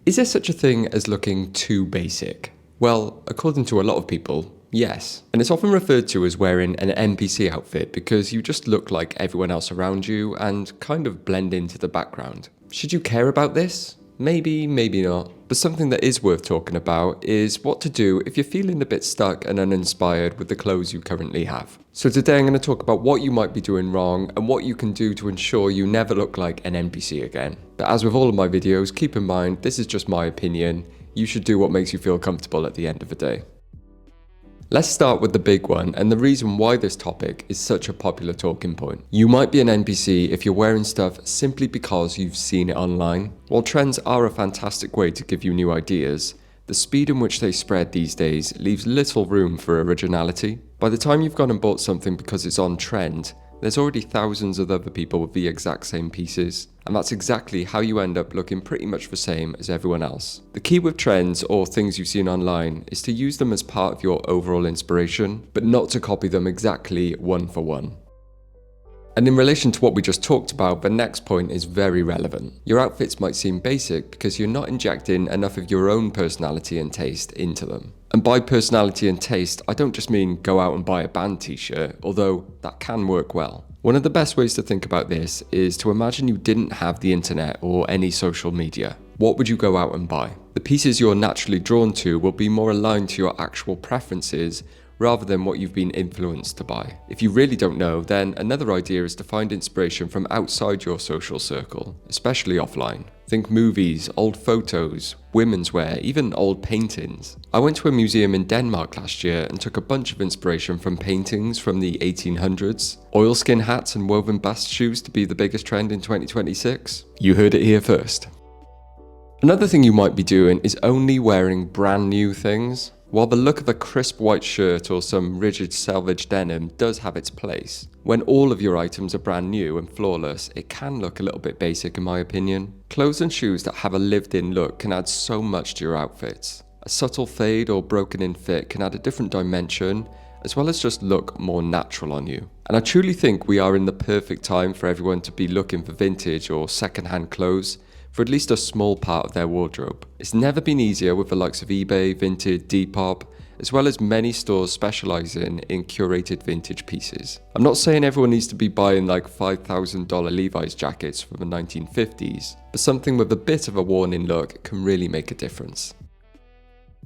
Is there such a thing as looking too basic? Well, according to a lot of people, yes. And it's often referred to as wearing an NPC outfit because you just look like everyone else around you and kind of blend into the background. Should you care about this? Maybe, maybe not. But something that is worth talking about is what to do if you're feeling a bit stuck and uninspired with the clothes you currently have. So today I'm going to talk about what you might be doing wrong and what you can do to ensure you never look like an NPC again. But as with all of my videos, keep in mind this is just my opinion. You should do what makes you feel comfortable at the end of the day. Let's start with the big one and the reason why this topic is such a popular talking point. You might be an NPC if you're wearing stuff simply because you've seen it online. While trends are a fantastic way to give you new ideas, the speed in which they spread these days leaves little room for originality. By the time you've gone and bought something because it's on trend, there's already thousands of other people with the exact same pieces, and that's exactly how you end up looking pretty much the same as everyone else. The key with trends or things you've seen online is to use them as part of your overall inspiration, but not to copy them exactly one for one. And in relation to what we just talked about, the next point is very relevant. Your outfits might seem basic because you're not injecting enough of your own personality and taste into them. And by personality and taste, I don't just mean go out and buy a band t-shirt, although that can work well. One of the best ways to think about this is to imagine you didn't have the internet or any social media. What would you go out and buy? The pieces you're naturally drawn to will be more aligned to your actual preferences rather than what you've been influenced to buy. If you really don't know, then another idea is to find inspiration from outside your social circle, especially offline. Think movies, old photos, women's wear, even old paintings. I went to a museum in Denmark last year and took a bunch of inspiration from paintings from the 1800s. Oilskin hats and woven bast shoes to be the biggest trend in 2026. You heard it here first. Another thing you might be doing is only wearing brand new things. While the look of a crisp white shirt or some rigid selvage denim does have its place, when all of your items are brand new and flawless, it can look a little bit basic in my opinion. Clothes and shoes that have a lived-in look can add so much to your outfits. A subtle fade or broken-in fit can add a different dimension, as well as just look more natural on you. And I truly think we are in the perfect time for everyone to be looking for vintage or second-hand clothes for at least a small part of their wardrobe. It's never been easier with the likes of eBay, Vinted, Depop, as well as many stores specializing in curated vintage pieces. I'm not saying everyone needs to be buying like $5,000 Levi's jackets from the 1950s, but something with a bit of a worn-in look can really make a difference.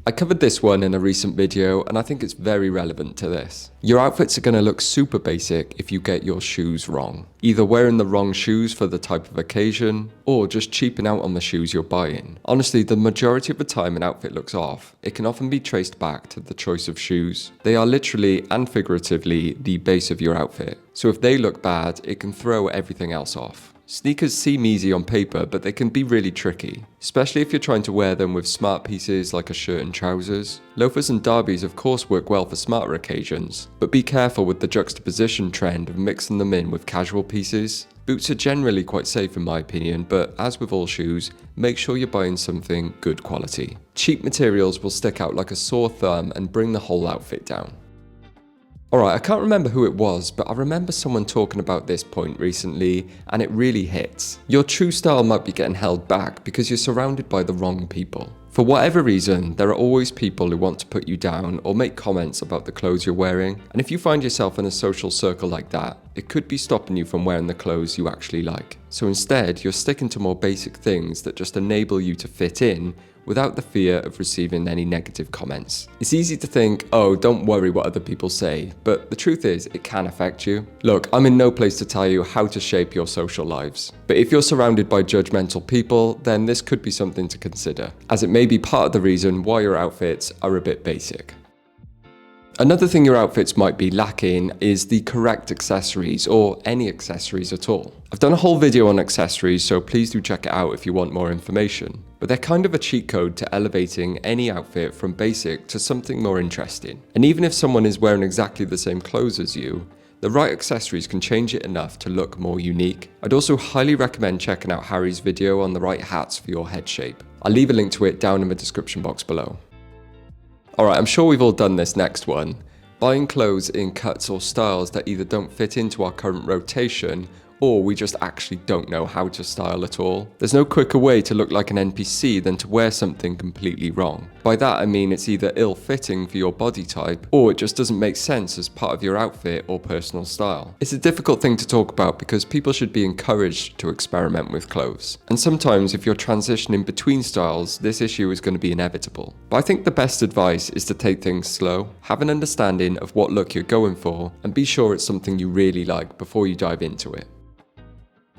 I covered this one in a recent video and I think it's very relevant to this. Your outfits are going to look super basic if you get your shoes wrong. Either wearing the wrong shoes for the type of occasion, or just cheaping out on the shoes you're buying. Honestly, the majority of the time an outfit looks off, it can often be traced back to the choice of shoes. They are literally and figuratively the base of your outfit. So if they look bad, it can throw everything else off. Sneakers seem easy on paper, but they can be really tricky, especially if you're trying to wear them with smart pieces like a shirt and trousers. Loafers and derbies of course work well for smarter occasions, but be careful with the juxtaposition trend of mixing them in with casual pieces. Boots are generally quite safe in my opinion, but as with all shoes, make sure you're buying something good quality. Cheap materials will stick out like a sore thumb and bring the whole outfit down. Alright, I can't remember who it was, but I remember someone talking about this point recently, and it really hits. Your true style might be getting held back because you're surrounded by the wrong people. For whatever reason, there are always people who want to put you down or make comments about the clothes you're wearing, and if you find yourself in a social circle like that, it could be stopping you from wearing the clothes you actually like. So instead, you're sticking to more basic things that just enable you to fit in without the fear of receiving any negative comments. It's easy to think, oh, don't worry what other people say, but the truth is, it can affect you. Look, I'm in no place to tell you how to shape your social lives, but if you're surrounded by judgmental people, then this could be something to consider, as it may be part of the reason why your outfits are a bit basic. Another thing your outfits might be lacking is the correct accessories, or any accessories at all. I've done a whole video on accessories, so please do check it out if you want more information. But they're kind of a cheat code to elevating any outfit from basic to something more interesting. And even if someone is wearing exactly the same clothes as you, the right accessories can change it enough to look more unique. I'd also highly recommend checking out Harry's video on the right hats for your head shape. I'll leave a link to it down in the description box below. Alright, I'm sure we've all done this next one. Buying clothes in cuts or styles that either don't fit into our current rotation or we just actually don't know how to style at all. There's no quicker way to look like an NPC than to wear something completely wrong. By that I mean it's either ill-fitting for your body type, or it just doesn't make sense as part of your outfit or personal style. It's a difficult thing to talk about because people should be encouraged to experiment with clothes. And sometimes if you're transitioning between styles, this issue is going to be inevitable. But I think the best advice is to take things slow, have an understanding of what look you're going for, and be sure it's something you really like before you dive into it.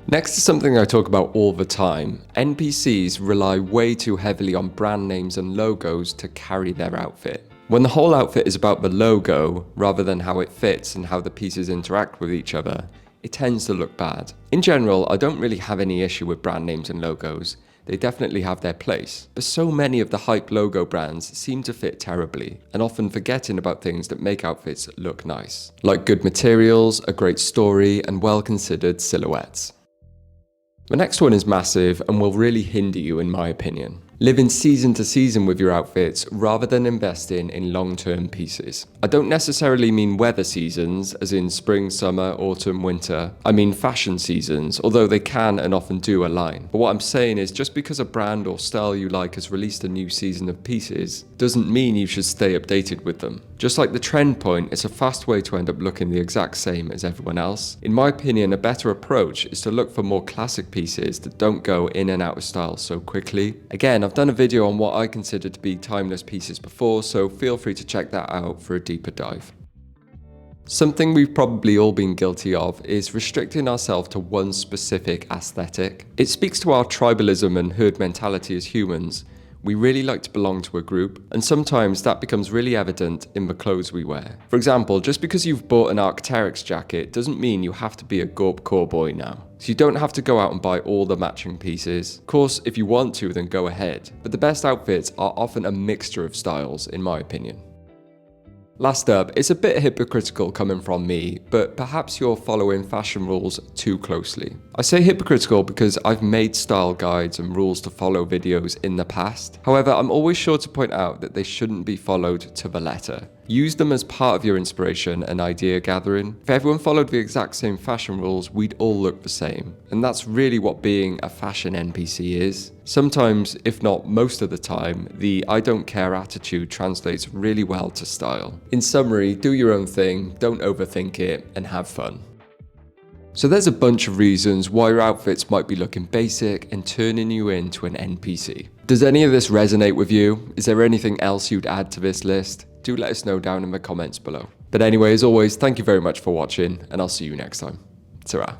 Next is something I talk about all the time. NPCs rely way too heavily on brand names and logos to carry their outfit. When the whole outfit is about the logo, rather than how it fits and how the pieces interact with each other, it tends to look bad. In general, I don't really have any issue with brand names and logos. They definitely have their place, but so many of the hype logo brands seem to fit terribly, and often forgetting about things that make outfits look nice, like good materials, a great story, and well-considered silhouettes. The next one is massive and will really hinder you in my opinion. Living season to season with your outfits rather than investing in long-term pieces. I don't necessarily mean weather seasons, as in spring, summer, autumn, winter. I mean fashion seasons, although they can and often do align. But what I'm saying is just because a brand or style you like has released a new season of pieces, doesn't mean you should stay updated with them. Just like the trend point, it's a fast way to end up looking the exact same as everyone else. In my opinion, a better approach is to look for more classic pieces that don't go in and out of style so quickly. Again, I've done a video on what I consider to be timeless pieces before, so feel free to check that out for a deeper dive. Something we've probably all been guilty of is restricting ourselves to one specific aesthetic. It speaks to our tribalism and herd mentality as humans. We really like to belong to a group, and sometimes that becomes really evident in the clothes we wear. For example, just because you've bought an Arc'teryx jacket doesn't mean you have to be a Gorp boy now. So you don't have to go out and buy all the matching pieces. Of course, if you want to, then go ahead. But the best outfits are often a mixture of styles, in my opinion. Last up, it's a bit hypocritical coming from me, but perhaps you're following fashion rules too closely. I say hypocritical because I've made style guides and rules to follow videos in the past. However, I'm always sure to point out that they shouldn't be followed to the letter. Use them as part of your inspiration and idea gathering. If everyone followed the exact same fashion rules, we'd all look the same. And that's really what being a fashion NPC is. Sometimes, if not most of the time, the I don't care attitude translates really well to style. In summary, do your own thing, don't overthink it, and have fun. So there's a bunch of reasons why your outfits might be looking basic and turning you into an NPC. Does any of this resonate with you? Is there anything else you'd add to this list? Do let us know down in the comments below. But anyway, as always, thank you very much for watching, and I'll see you next time. Ta-ra.